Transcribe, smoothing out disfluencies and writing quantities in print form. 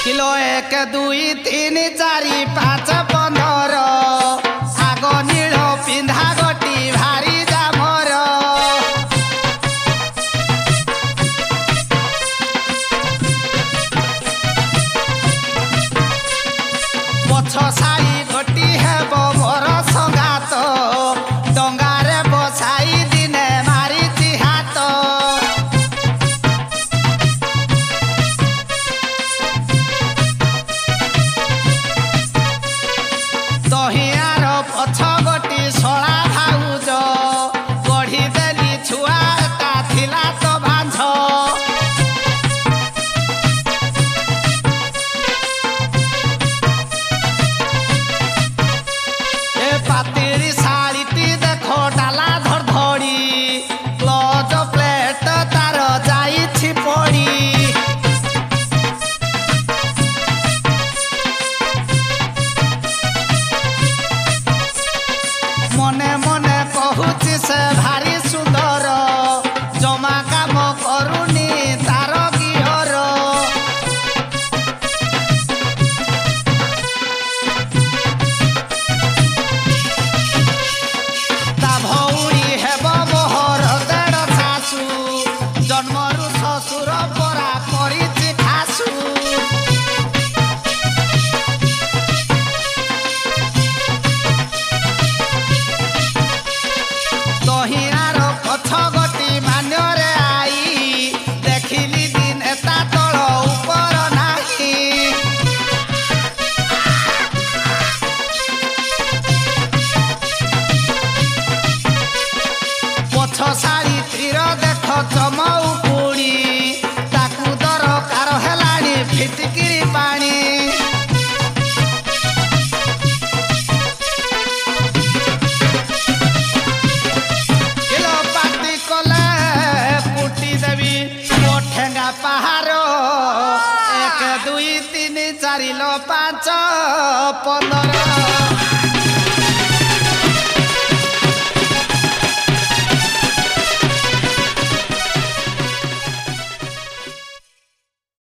kilo 1 2 3 4 5 15 आग नील पिंधा गटी भारी जामर पछ साई गटी हेब मोर संगात डंगारे बसाई दिने मारिची हाथ दहियार पछ गटी शला भाउज गढ़ी देली छुआटा थिला तो भांझ ए पातिरी शाड़ीटी देखो डाला धर धड़ी क्लच प्लेट तार जाइछि पड़ी मने मने कहूची से भारी सुंदर जमा काम करुनी तार गिहर ता भौरी हेब मोहर देड़ शाशु जन्मरु शशुर परा परिछि खासु दहियार पछ गटी मान्यरे आई देखिली दिन एता तल ऊपर नाही पछ साड़ी तीर देख चमऊ पुड़ी ताकू दरकार हेलाणी फिटकिरी पानी किलो पाती कले पुटी देवी मो ठेंगा पहाड़ 1 2 3 4 5 15